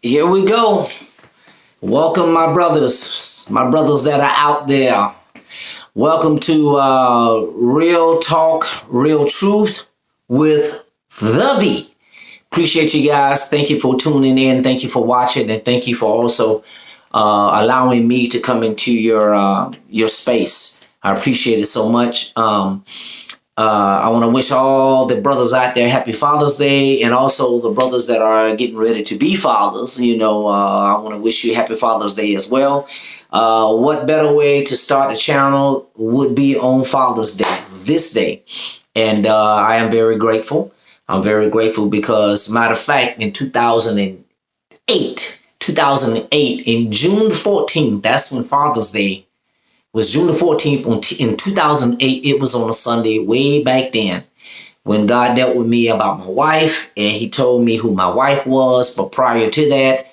Here we go. Welcome, my brothers that are out there. Welcome to Real Talk, Real Truth with the V. Appreciate you guys. Thank you for tuning in. Thank you for watching, and thank you for also allowing me to come into your space. I appreciate it so much. I want to wish all the brothers out there happy Father's Day, and also the brothers that are getting ready to be fathers. I want to wish you happy Father's Day as well. What better way to start a channel would be on Father's Day, this day. And I am very grateful. I'm very grateful because, matter of fact, in 2008, in June 14th, that's when Father's Day was. June the 14th in 2008. It was on a Sunday way back then when God dealt with me about my wife, and he told me who my wife was. But prior to that,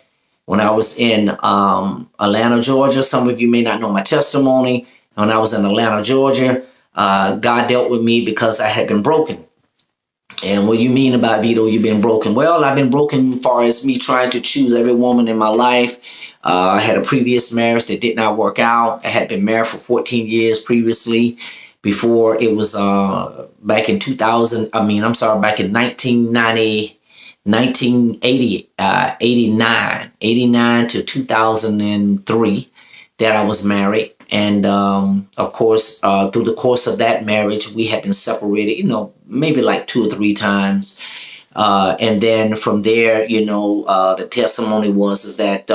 when I was in Atlanta, Georgia, some of you may not know my testimony. When I was in Atlanta, Georgia, God dealt with me because I had been broken. And what you mean about, Vito, you've been broken? Well, I've been broken as far as me trying to choose every woman in my life. I had a previous marriage that did not work out. I had been married for 14 years previously. Before it was back in 2000. Back in 89 to 2003 that I was married. And of course, through the course of that marriage, we had been separated, maybe like 2 or 3 times. And then from there, the testimony was that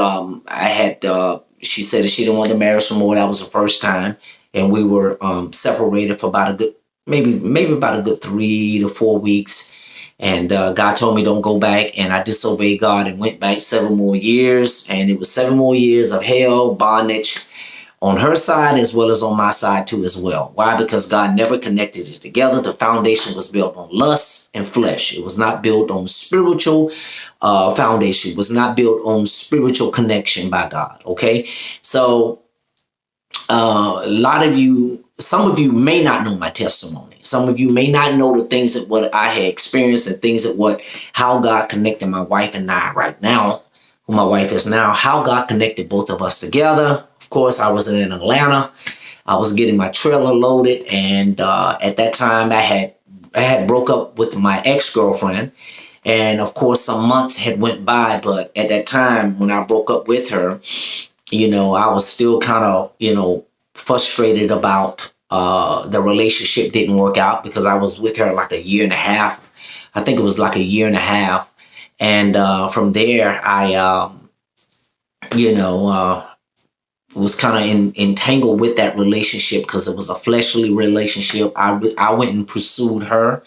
she said that she didn't want to marry some more. That was the first time. And we were separated for about a good, maybe about a good 3 to 4 weeks. And God told me don't go back. And I disobeyed God and went back 7 more years. And it was 7 more years of hell, bondage, on her side as well as on my side too as well. Why? Because God never connected it together. The foundation was built on lust and flesh. It was not built on spiritual foundation. It was not built on spiritual connection by God. Okay. So some of you may not know my testimony. Some of you may not know the things that what I had experienced and things that how God connected my wife and I right now, who my wife is now, how God connected both of us together. Of course, I was in Atlanta. I was getting my trailer loaded, and at that time, I had broke up with my ex-girlfriend, and of course, some months had went by. But at that time, when I broke up with her, I was still kind of frustrated about the relationship didn't work out because I was with her like a year and a half. I think it was like a year and a half, and from there, I was kind of entangled with that relationship because it was a fleshly relationship. I went and pursued her,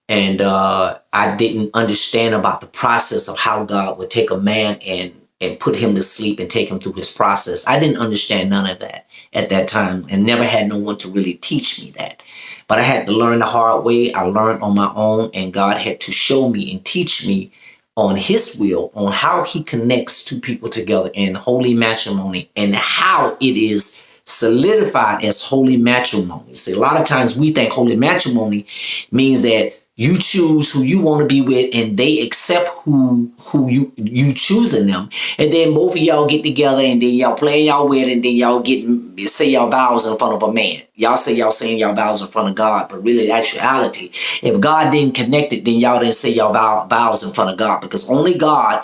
and I didn't understand about the process of how God would take a man and put him to sleep and take him through his process. I didn't understand none of that at that time, and never had no one to really teach me that. But I had to learn the hard way. I learned on my own, and God had to show me and teach me on his will, on how he connects two people together in holy matrimony, and how it is solidified as holy matrimony. See, a lot of times we think holy matrimony means that you choose who you want to be with, and they accept who you choosing them, and then both of y'all get together, and then y'all plan y'all wedding, and then y'all say y'all vows in front of a man. Y'all say y'all saying y'all vows in front of God, but really, in actuality, if God didn't connect it, then y'all didn't say y'all vows in front of God, because only God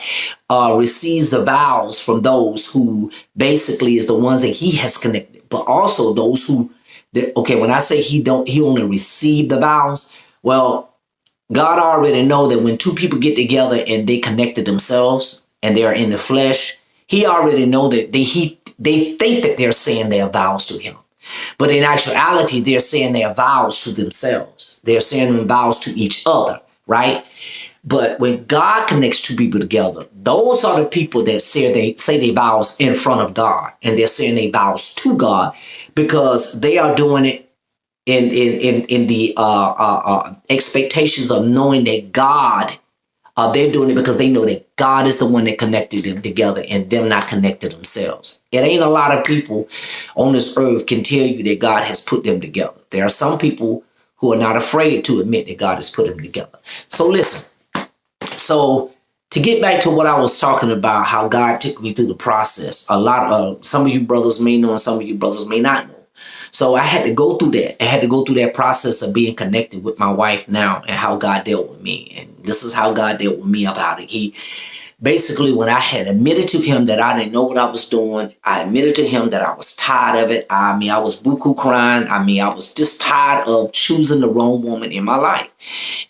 receives the vows from those who basically is the ones that He has connected, but also those who. When I say He only receive the vows, well, God already know that when two people get together and they connected themselves and they are in the flesh, He already know that they think that they're saying their vows to Him. But in actuality, they're saying their vows to themselves. They're saying their vows to each other, right? But when God connects two people together, those are the people that say their vows in front of God, and they're saying their vows to God because they are doing it in the expectations of knowing that God, they're doing it because they know that God is the one that connected them together, and them not connected themselves. It ain't a lot of people on this earth can tell you that God has put them together. There are some people who are not afraid to admit that God has put them together. So listen. So To get back to what I was talking about, how God took me through the process. A lot of some of you brothers may know, and some of you brothers may not know. So I had to go through that. I had to go through that process of being connected with my wife now, and how God dealt with me. And this is how God dealt with me about it. He basically, when I had admitted to him that I didn't know what I was doing, I admitted to him that I was tired of it. I mean, I was buku crying. I mean, I was just tired of choosing the wrong woman in my life.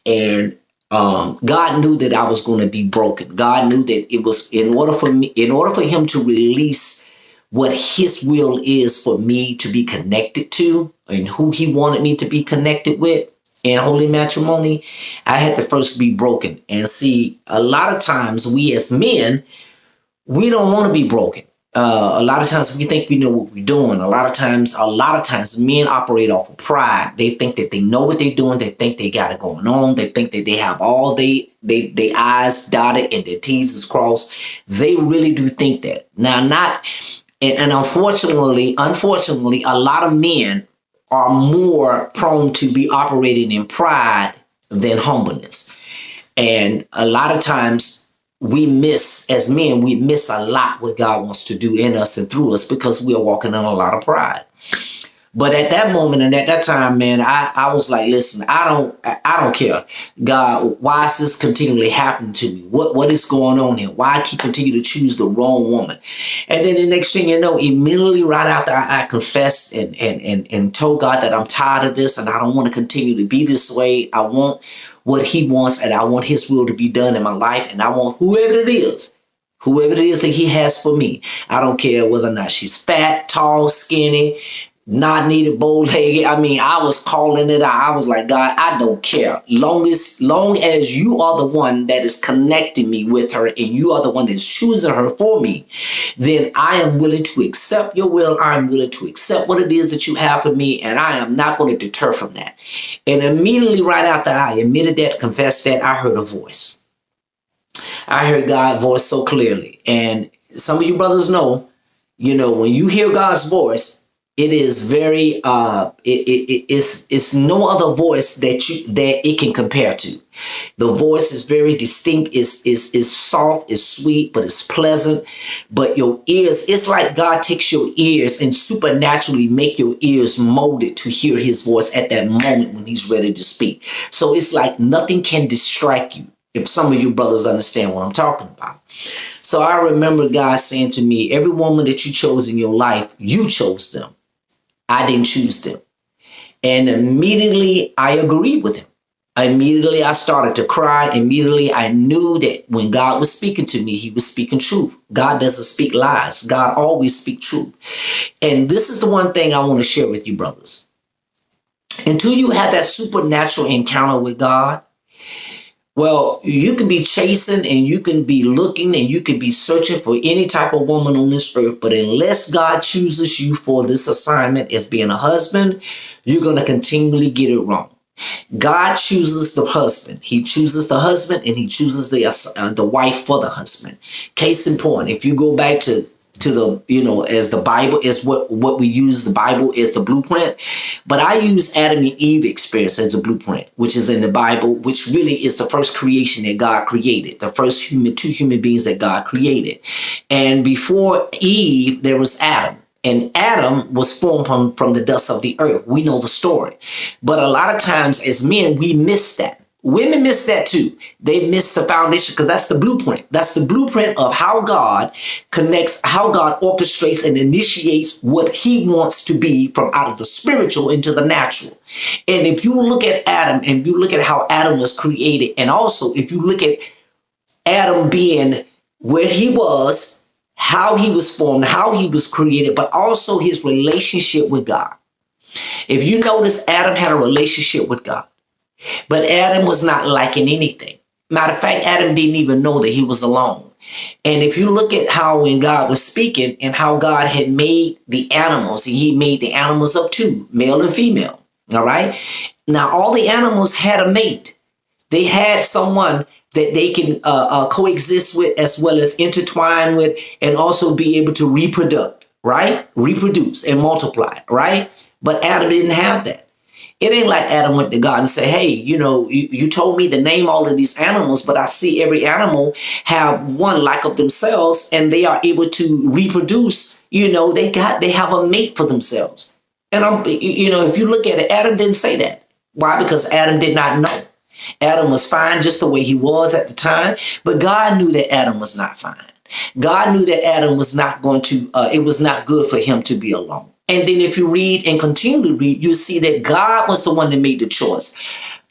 And God knew that I was going to be broken. God knew that it was in order for him to release what his will is for me to be connected to and who he wanted me to be connected with in holy matrimony, I had to first be broken. And see, a lot of times we as men, we don't want to be broken. A lot of times we think we know what we're doing. A lot of times men operate off of pride. They think that they know what they're doing. They think they got it going on. They think that they have all they I's dotted and their T's is crossed. They really do think that. Now, and unfortunately, a lot of men are more prone to be operating in pride than humbleness. And a lot of times as men, we miss a lot what God wants to do in us and through us because we are walking in a lot of pride. But at that moment and at that time, man, I was like, listen, I don't care. God, why is this continually happening to me? What is going on here? Why I keep continue to choose the wrong woman? And then the next thing you know, immediately right after I confessed and told God that I'm tired of this and I don't want to continue to be this way. I want what he wants and I want his will to be done in my life. And I want whoever it is that he has for me. I don't care whether or not she's fat, tall, skinny, not needed, bow-legged. I mean, I was calling it out. I was like, God, I don't care. Long as you are the one that is connecting me with her and you are the one that's choosing her for me, then I am willing to accept your will. I'm willing to accept what it is that you have for me, and I am not going to deter from that. And immediately right after I admitted that, confessed that, I heard a voice. I heard God's voice so clearly. And some of you brothers know, when you hear God's voice, it is very it's no other voice that it can compare to. The voice is very distinct, is soft, is sweet, but it's pleasant. But your ears, it's like God takes your ears and supernaturally make your ears molded to hear his voice at that moment when he's ready to speak. So it's like nothing can distract you, if some of you brothers understand what I'm talking about. So I remember God saying to me, every woman that you chose in your life, you chose them. I didn't choose them. And immediately I agreed with him. Immediately I started to cry. Immediately I knew that when God was speaking to me, he was speaking truth. God doesn't speak lies. God always speaks truth. And this is the one thing I want to share with you, brothers. Until you have that supernatural encounter with God, well, you can be chasing and you can be looking and you can be searching for any type of woman on this earth. But unless God chooses you for this assignment as being a husband, you're going to continually get it wrong. God chooses the husband. He chooses the husband and he chooses the wife for the husband. Case in point, if you go back to the, as the Bible is what we use, the Bible is the blueprint. But I use Adam and Eve experience as a blueprint, which is in the Bible, which really is the first creation that God created, the first two human beings that God created. And before Eve, there was Adam. And Adam was formed from the dust of the earth. We know the story. But a lot of times as men, we miss that. Women miss that too. They miss the foundation because that's the blueprint. That's the blueprint of how God connects, how God orchestrates and initiates what he wants to be from out of the spiritual into the natural. And if you look at Adam and you look at how Adam was created, and also if you look at Adam being where he was, how he was formed, how he was created, but also his relationship with God. If you notice, Adam had a relationship with God. But Adam was not liking anything. Matter of fact, Adam didn't even know that he was alone. And if you look at how when God was speaking and how God had made the animals, and he made the animals of two, male and female. All right. Now, all the animals had a mate. They had someone that they can coexist with as well as intertwine with and also be able to reproduce and multiply. Right. But Adam didn't have that. It ain't like Adam went to God and said, hey, you told me to name all of these animals, but I see every animal have one like of themselves and they are able to reproduce. They have a mate for themselves. And if you look at it, Adam didn't say that. Why? Because Adam did not know. Adam was fine just the way he was at the time, but God knew that Adam was not fine. God knew that Adam was not going to, it was not good for him to be alone. And then if you read and continue to read, you see that God was the one that made the choice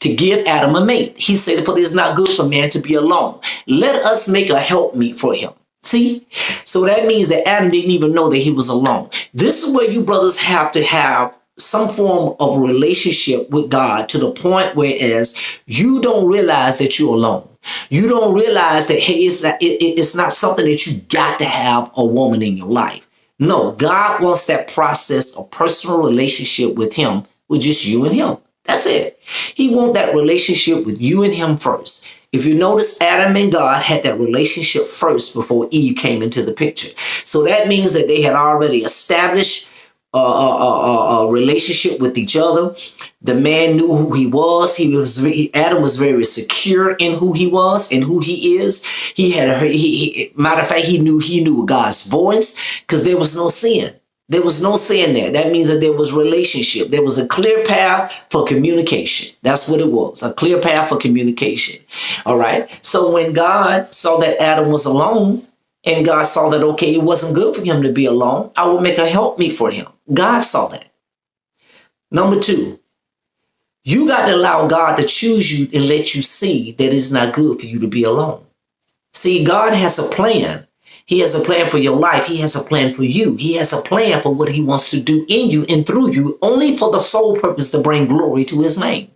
to give Adam a mate. He said, for it is not good for man to be alone. Let us make a helpmeet for him. See? So that means that Adam didn't even know that he was alone. This is where you brothers have to have some form of relationship with God to the point whereas you don't realize that you're alone. You don't realize that, hey, it's not something that you got to have a woman in your life. No, God wants that process of personal relationship with him, with just you and him. That's it. He wants that relationship with you and him first. If you notice, Adam and God had that relationship first before Eve came into the picture. So that means that they had already established a relationship with each other. The man knew who he was. Adam was very secure in who he was and who he is. Matter of fact, he knew God's voice because there was no sin. There was no sin there. That means that there was relationship. There was a clear path for communication. That's what it was, a clear path for communication. All right. So when God saw that Adam was alone, and God saw that, okay, it wasn't good for him to be alone, I will make a helpmeet for him. God saw that. Number 2, you got to allow God to choose you and let you see that it's not good for you to be alone. See, God has a plan. He has a plan for your life. He has a plan for you. He has a plan for what he wants to do in you and through you, only for the sole purpose to bring glory to his name.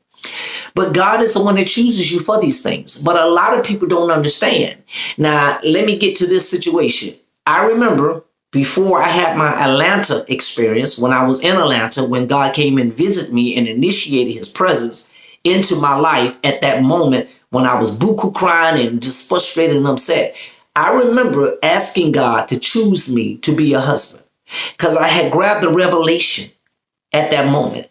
But God is the one that chooses you for these things. But a lot of people don't understand. Now, let me get to this situation. I remember before I had my Atlanta experience, when I was in Atlanta, when God came and visited me and initiated his presence into my life at that moment when I was buku crying and just frustrated and upset. I remember asking God to choose me to be a husband because I had grabbed the revelation at that moment.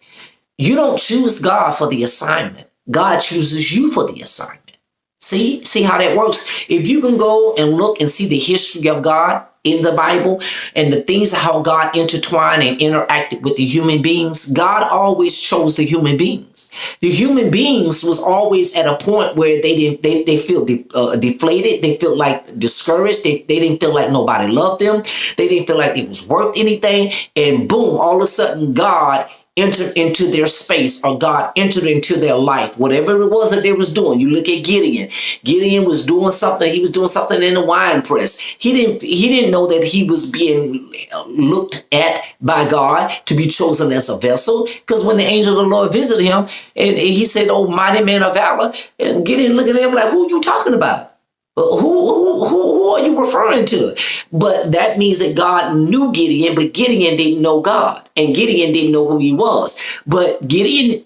You don't choose God for the assignment. God chooses you for the assignment. See how that works? If you can go and look and see the history of God in the Bible and the things how God intertwined and interacted with the human beings, God always chose the human beings. The human beings was always at a point where they feel deflated. They feel like discouraged. They didn't feel like nobody loved them. They didn't feel like it was worth anything. And boom, all of a sudden God entered into their space, or God entered into their life, whatever it was that they was doing. You look at Gideon. Gideon was doing something. He was doing something in the wine press. He didn't know that he was being looked at by God to be chosen as a vessel. Because when the angel of the Lord visited him, and he said, "Oh, mighty man of valor," and Gideon looked at him like, "Who are you talking about? Who are you referring to?" But that means that God knew Gideon, but Gideon didn't know God, and Gideon didn't know who he was. But Gideon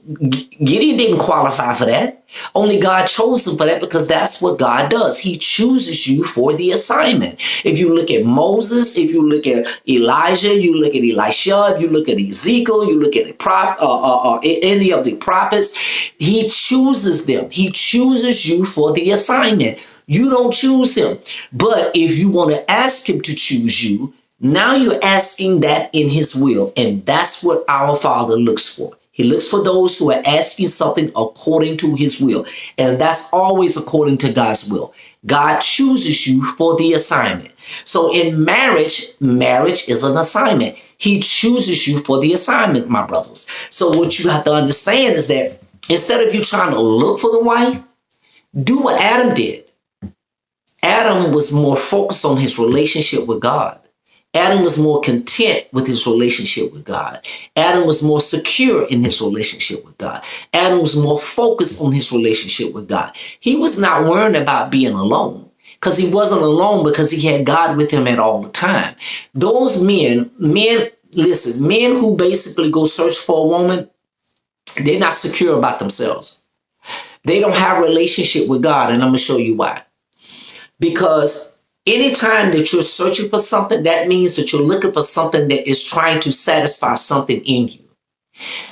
didn't qualify for that. Only God chose him for that, because that's what God does. He chooses you for the assignment. If you look at Moses, if you look at Elijah, you look at Elisha, if you look at Ezekiel, you look at any of the prophets, he chooses them. He chooses you for the assignment. You don't choose him. But if you want to ask him to choose you, now you're asking that in his will. And that's what our Father looks for. He looks for those who are asking something according to his will. And that's always according to God's will. God chooses you for the assignment. So in marriage is an assignment. He chooses you for the assignment, my brothers. So what you have to understand is that instead of you trying to look for the wife, do what Adam did. Adam was more focused on his relationship with God. Adam was more content with his relationship with God. Adam was more secure in his relationship with God. Adam was more focused on his relationship with God. He was not worrying about being alone, because he wasn't alone because he had God with him at all the time. Those men who basically go search for a woman, they're not secure about themselves. They don't have a relationship with God, and I'm going to show you why. Because anytime that you're searching for something, that means that you're looking for something that is trying to satisfy something in you.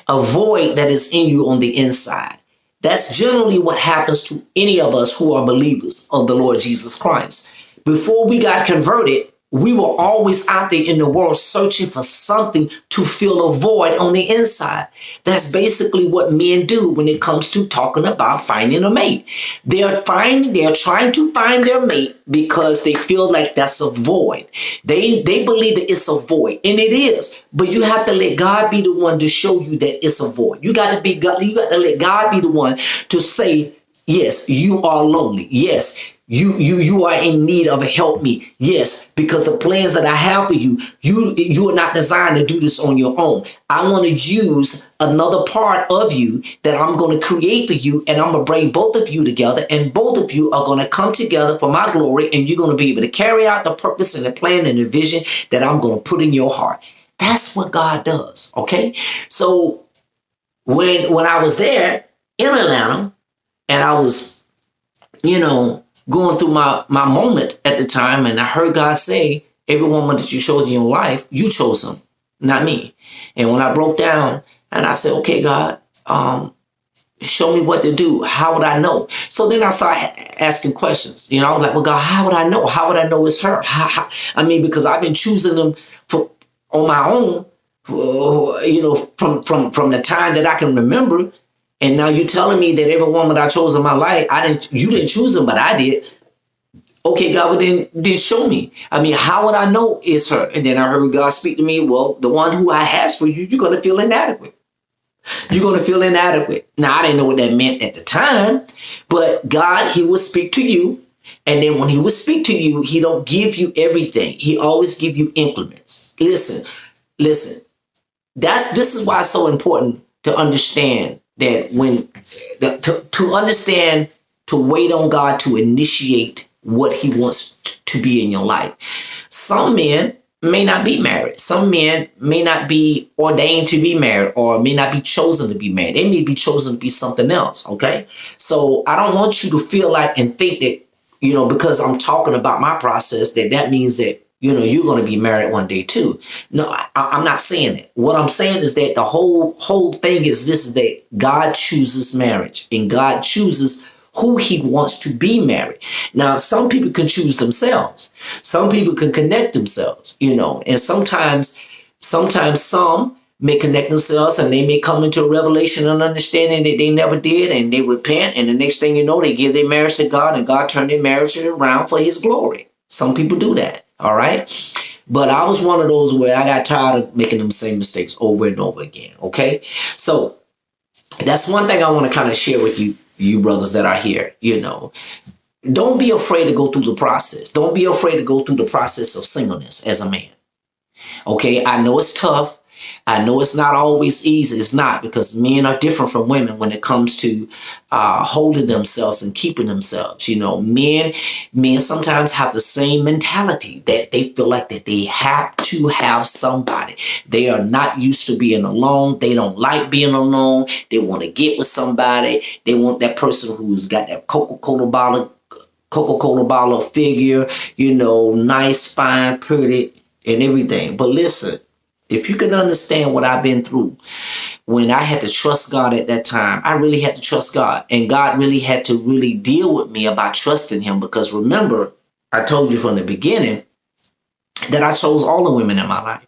A void that is in you on the inside. That's generally what happens to any of us who are believers of the Lord Jesus Christ. Before we got converted, we were always out there in the world searching for something to fill a void on the inside. That's basically what men do when it comes to talking about finding a mate. They're trying to find their mate because they feel like that's a void. They believe that it's a void, and it is. But you have to let God be the one to show you that it's a void. You got to let God be the one to say, yes, you are lonely. Yes, you are in need of a help me. Yes, because the plans that I have for you, you are not designed to do this on your own. I want to use another part of you that I'm going to create for you, and I'm going to bring both of you together, and both of you are going to come together for my glory, and you're going to be able to carry out the purpose and the plan and the vision that I'm going to put in your heart. That's what God does. Okay. So when I was there in Atlanta, and I was, going through my moment at the time, and I heard God say, every woman that you chose in your life, you chose them, not me. And when I broke down and I said, okay, God, show me what to do. How would I know? So then I started asking questions. I was like, well, God, how would I know? How would I know it's her? Because I've been choosing them on my own, from the time that I can remember. And now you're telling me that every woman I chose in my life, you didn't choose them, but I did. Okay, God, well then show me. How would I know it's her? And then I heard God speak to me, well, the one who I has for you, you're going to feel inadequate. You're going to feel inadequate. Now, I didn't know what that meant at the time, but God, he will speak to you. And then when he will speak to you, he don't give you everything. He always give you increments. Listen, this is why it's so important to understand that to wait on God to initiate what he wants to be in your life. Some men may not be married. Some men may not be ordained to be married, or may not be chosen to be married. They may be chosen to be something else. Okay. So I don't want you to feel like and think that, because I'm talking about my process, that means that, you're going to be married one day too. No, I'm not saying that. What I'm saying is that the whole thing is this, is that God chooses marriage, and God chooses who he wants to be married. Now, some people can choose themselves. Some people can connect themselves, and sometimes some may connect themselves, and they may come into a revelation and understanding that they never did, and they repent, and the next thing you know, they give their marriage to God, and God turned their marriage around for his glory. Some people do that. All right. But I was one of those where I got tired of making them same mistakes over and over again. Okay. So that's one thing I want to kind of share with you brothers that are here. Don't be afraid to go through the process. Don't be afraid to go through the process of singleness as a man. Okay. I know it's tough. I know it's not always easy. It's not, because men are different from women when it comes to holding themselves and keeping themselves. Men sometimes have the same mentality that they feel like that they have to have somebody. They are not used to being alone. They don't like being alone. They want to get with somebody. They want that person who's got that Coca-Cola bottle figure, nice, fine, pretty, and everything. But listen, if you can understand what I've been through, when I had to trust God at that time, I really had to trust God. And God really had to really deal with me about trusting him. Because remember, I told you from the beginning that I chose all the women in my life.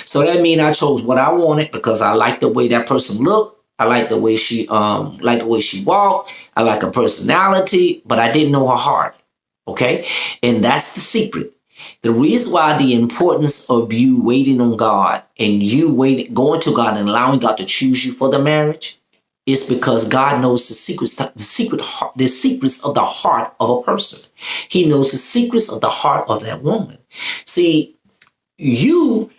So that means I chose what I wanted because I liked the way that person looked. I liked the way she walked. I like her personality, but I didn't know her heart. Okay. And that's the secret. The reason why the importance of you waiting on God and you going to God and allowing God to choose you for the marriage is because God knows the secrets of the heart of a person. He knows the secrets of the heart of that woman. See, you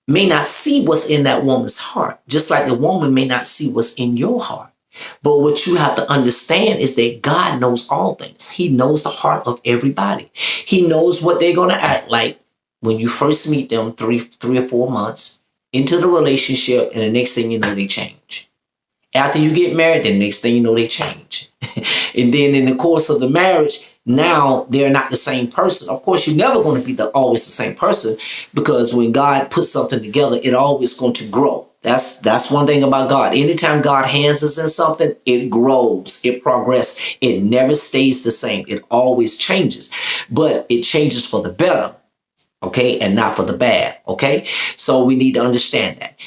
may not see what's in that woman's heart, just like the woman may not see what's in your heart. But what you have to understand is that God knows all things. He knows the heart of everybody. He knows what they're going to act like when you first meet them 3 or 4 months into the relationship, and the next thing you know, they change. After you get married, the next thing you know, they change. And then in the course of the marriage, now they're not the same person. Of course, you're never going to be always the same person, because when God puts something together, it always going to grow. That's one thing about God. Anytime God hands us in something, it grows, it progresses. It never stays the same. It always changes, but it changes for the better, okay, and not for the bad, okay? So we need to understand that.